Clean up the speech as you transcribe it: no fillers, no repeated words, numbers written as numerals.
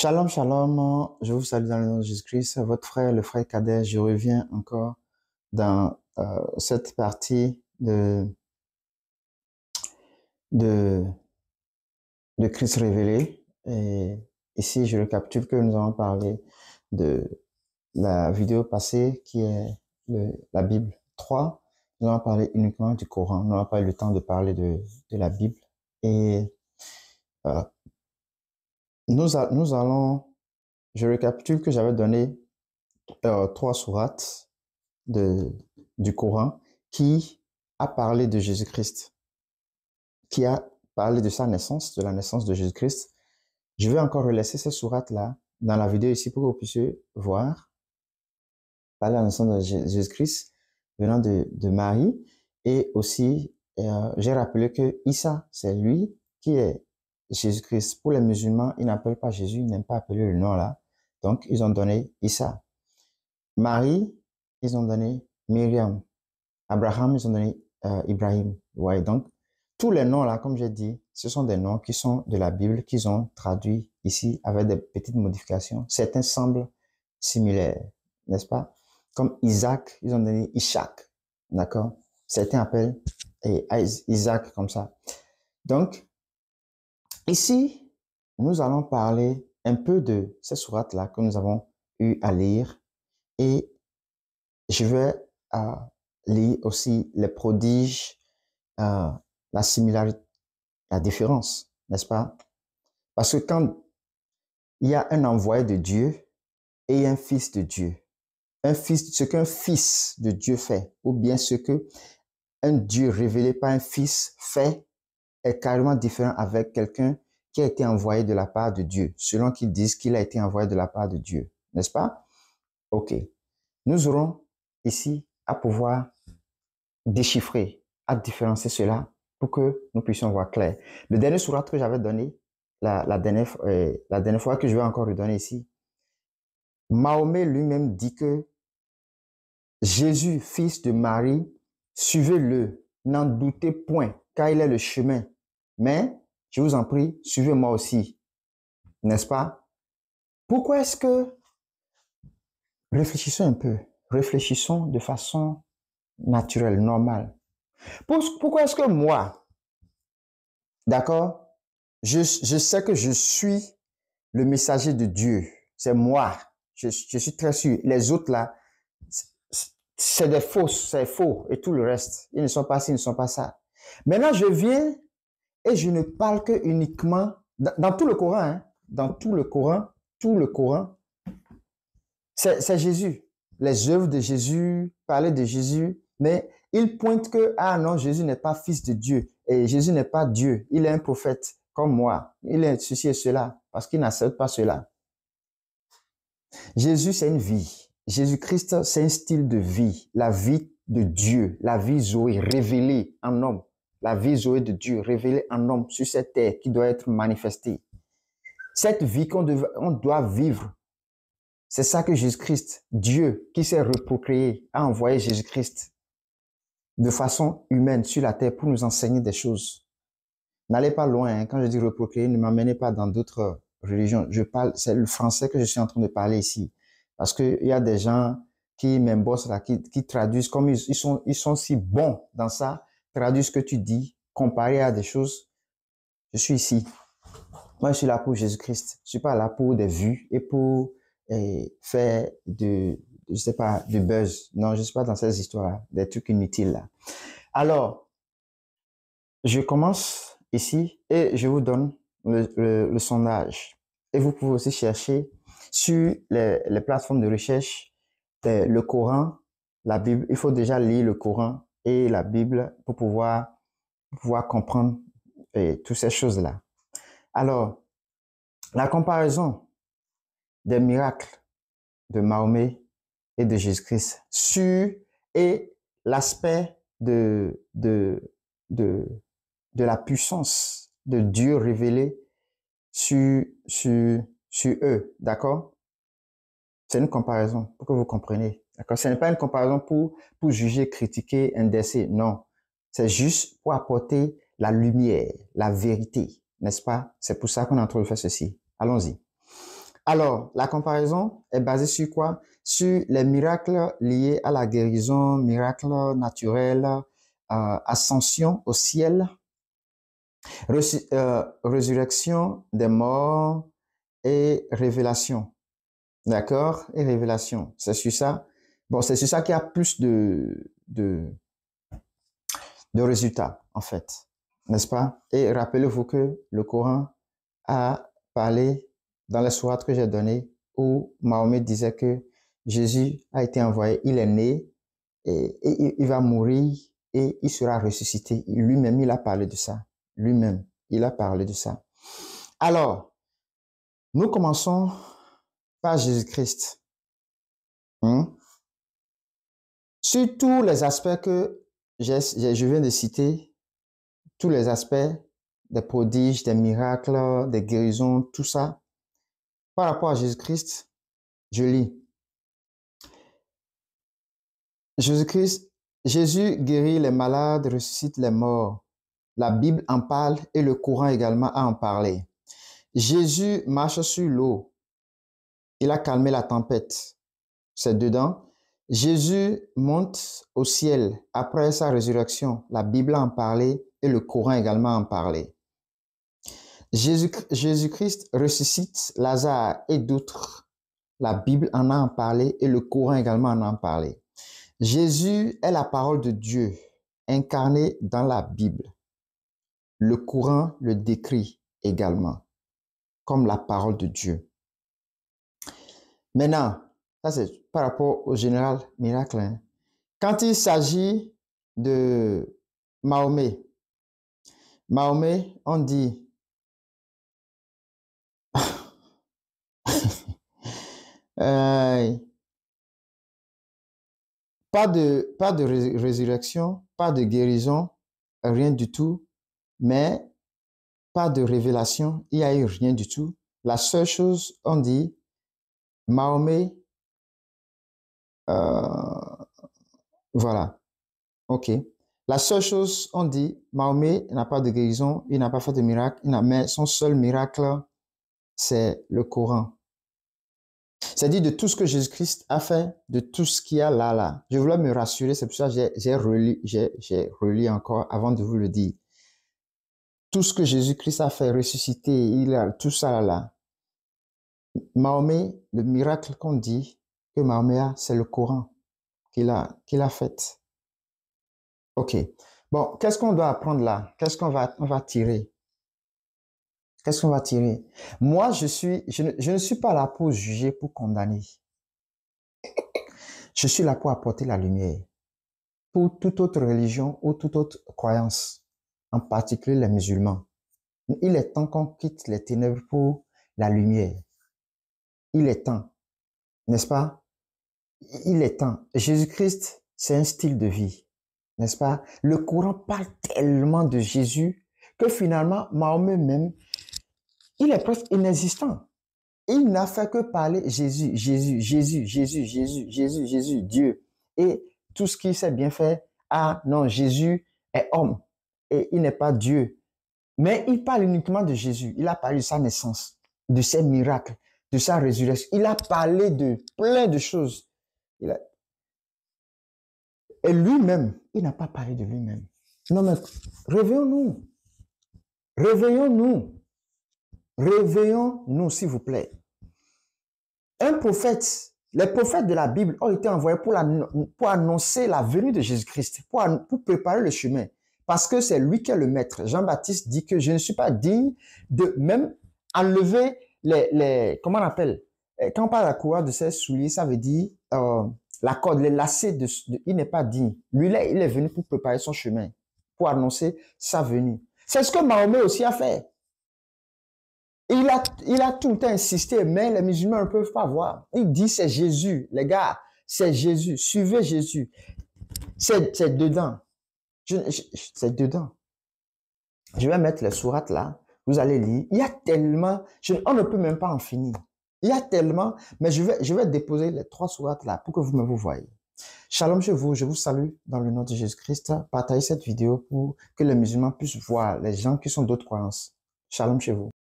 Shalom, shalom, je vous salue dans le nom de Jésus-Christ, votre frère, le frère Kader, je reviens encore dans cette partie de, de Christ révélé. Et ici, je récapitule que nous avons parlé de la vidéo passée qui est la Bible 3. Nous avons parlé uniquement du Coran, nous n'avons pas eu le temps de parler de la Bible. Et euh, nous allons, je récapitule que j'avais donné 3 sourates du Coran qui a parlé de Jésus-Christ, qui a parlé de sa naissance, de la naissance de Jésus-Christ. Je vais encore relaisser ces sourates-là dans la vidéo ici pour que vous puissiez voir parler de la naissance de Jésus-Christ venant de Marie. Et aussi, j'ai rappelé que Issa, c'est lui qui est Jésus-Christ. Pour les musulmans, ils n'appellent pas Jésus, ils n'aiment pas appeler le nom là. Donc, ils ont donné Issa. Marie, ils ont donné Myriam. Abraham, ils ont donné Ibrahim. Ouais, donc, tous les noms là, comme j'ai dit, ce sont des noms qui sont de la Bible, qu'ils ont traduits ici avec des petites modifications. Certains semblent similaires, n'est-ce pas? Comme Isaac, ils ont donné Ishak. D'accord? Certains appellent Isaac comme ça. Donc, ici, nous allons parler un peu de ces sourates-là que nous avons eu à lire et je vais lire aussi les prodiges, la similarité, la différence, n'est-ce pas? Parce que quand il y a un envoyé de Dieu et un fils de Dieu, ce qu'un fils de Dieu fait, ou bien ce que un Dieu révélé par un fils fait, est carrément différent avec quelqu'un qui a été envoyé de la part de Dieu, selon qu'ils disent qu'il a été envoyé de la part de Dieu, n'est-ce pas? Ok. Nous aurons ici à pouvoir déchiffrer, à différencier cela pour que nous puissions voir clair. Le dernier sourate que j'avais donné, la dernière fois que je vais encore le donner ici, Mahomet lui-même dit que Jésus, fils de Marie, suivez-le, n'en doutez point, car il est le chemin. Mais, je vous en prie, suivez-moi aussi. N'est-ce pas? Pourquoi est-ce que, réfléchissons un peu, réfléchissons de façon naturelle, normale. Pourquoi est-ce que moi, d'accord, je sais que je suis le messager de Dieu. C'est moi. Je suis très sûr. Les autres là, c'est des fausses, c'est faux et tout le reste. Ils ne sont pas ci, ils ne sont pas ça. Maintenant, je viens et je ne parle que uniquement dans tout le Coran, hein, dans tout le Coran, c'est Jésus. Les œuvres de Jésus, parler de Jésus, mais il pointe que, ah non, Jésus n'est pas fils de Dieu et Jésus n'est pas Dieu. Il est un prophète comme moi. Il est ceci et cela parce qu'il n'accepte pas cela. Jésus, c'est une vie. Jésus-Christ, c'est un style de vie. La vie de Dieu, la vie Zoé révélée en homme. La vie Zoé de Dieu révélée en homme sur cette terre qui doit être manifestée. Cette vie qu'on doit vivre, c'est ça que Jésus-Christ, Dieu, qui s'est reprocréé, a envoyé Jésus-Christ de façon humaine sur la terre pour nous enseigner des choses. N'allez pas loin, hein. Quand je dis reprocréer, ne m'amenez pas dans d'autres religions. Je parle, c'est le français que je suis en train de parler ici. Parce que il y a des gens qui m'embossent là, qui traduisent comme ils sont si bons dans ça, traduisent ce que tu dis, comparé à des choses. Je suis ici. Moi, je suis là pour Jésus-Christ. Je suis pas là pour des vues et pour faire je sais pas, du buzz. Non, je suis pas dans ces histoires-là, des trucs inutiles là. Alors, je commence ici et je vous donne le sondage. Et vous pouvez aussi chercher sur les plateformes de recherche le Coran, la Bible. Il faut déjà lire le Coran et la Bible pour pouvoir comprendre toutes ces choses-là. Alors, la comparaison des miracles de Mahomet et de Jésus-Christ et l'aspect de la puissance de Dieu révélée sur eux, d'accord? C'est une comparaison pour que vous compreniez, d'accord? Ce n'est pas une comparaison pour juger, critiquer, indexer, non. C'est juste pour apporter la lumière, la vérité, n'est-ce pas? C'est pour ça qu'on est en train de faire ceci. Allons-y. Alors, la comparaison est basée sur quoi? Sur les miracles liés à la guérison, miracles naturels, ascension au ciel, résurrection des morts et révélation. D'accord? Et révélation. C'est sur ça. Bon, c'est sur ça qu'il y a plus de résultats, en fait. N'est-ce pas? Et rappelez-vous que le Coran a parlé dans les sourates que j'ai données où Mahomet disait que Jésus a été envoyé, il est né et il va mourir et il sera ressuscité. Lui-même, il a parlé de ça. Lui-même, il a parlé de ça. Alors, nous commençons par Jésus-Christ. Sur tous les aspects que je viens de citer, tous les aspects des prodiges, des miracles, des guérisons, tout ça, par rapport à Jésus-Christ, je lis. Jésus-Christ, Jésus guérit les malades, ressuscite les morts. La Bible en parle et le Coran également a en parlé. Jésus marche sur l'eau. Il a calmé la tempête. C'est dedans. Jésus monte au ciel après sa résurrection. La Bible a en parlé et le Coran également a en parlé. Jésus-Christ ressuscite Lazare et d'autres. La Bible en a en parlé et le Coran également en a en parlé. Jésus est la parole de Dieu incarnée dans la Bible. Le Coran le décrit également comme la parole de Dieu. Maintenant, ça c'est par rapport au général miracle. Hein. Quand il s'agit de Mahomet, on dit pas de résurrection, pas de guérison, rien du tout, mais pas de révélation, il n'y a eu rien du tout. La seule chose, on dit, Mahomet, voilà, ok. La seule chose, on dit, Mahomet n'a pas de guérison, il n'a pas fait de miracle, mais son seul miracle, c'est le Coran. C'est-à-dire de tout ce que Jésus-Christ a fait, de tout ce qu'il y a là. Je voulais me rassurer, c'est pour ça que j'ai relu encore avant de vous le dire. Tout ce que Jésus-Christ a fait, ressusciter, il a tout ça là. Mahomet, le miracle qu'on dit que Mahomet a, c'est le Coran qu'il a fait. Ok. Bon, qu'est-ce qu'on doit apprendre là? Qu'est-ce qu'on va tirer? Qu'est-ce qu'on va tirer? Moi, je ne suis pas là pour juger, pour condamner. Je suis là pour apporter la lumière. Pour toute autre religion ou toute autre croyance, en particulier les musulmans. Il est temps qu'on quitte les ténèbres pour la lumière. Il est temps, n'est-ce pas? Il est temps. Jésus-Christ, c'est un style de vie, n'est-ce pas? Le Coran parle tellement de Jésus que finalement, Mahomet même, il est presque inexistant. Il n'a fait que parler Jésus, Jésus, Jésus, Jésus, Jésus, Jésus, Jésus, Dieu. Et tout ce qu'il s'est bien fait, ah non, Jésus est homme et il n'est pas Dieu. Mais il parle uniquement de Jésus. Il a parlé de sa naissance, de ses miracles, de sa résurrection. Il a parlé de plein de choses. Et lui-même, il n'a pas parlé de lui-même. Non, mais réveillons-nous. Réveillons-nous. Réveillons-nous, s'il vous plaît. Un prophète, les prophètes de la Bible ont été envoyés pour annoncer la venue de Jésus-Christ, pour préparer le chemin. Parce que c'est lui qui est le maître. Jean-Baptiste dit que je ne suis pas digne de même enlever comment on appelle? Quand on parle de la courroie de ses souliers, ça veut dire la corde, les lacets il n'est pas digne. Lui, là, il est venu pour préparer son chemin, pour annoncer sa venue. C'est ce que Mahomet aussi a fait. Il a tout le temps insisté, mais les musulmans ne peuvent pas voir. Il dit c'est Jésus, les gars, c'est Jésus, suivez Jésus. C'est dedans. C'est dedans. Je vais mettre les sourates là, vous allez lire. Il y a tellement, on ne peut même pas en finir. Il y a tellement, mais je vais déposer les 3 sourates là pour que vous me vous voyez. Shalom chez vous, je vous salue dans le nom de Jésus-Christ. Partagez cette vidéo pour que les musulmans puissent voir les gens qui sont d'autres croyances. Shalom chez vous.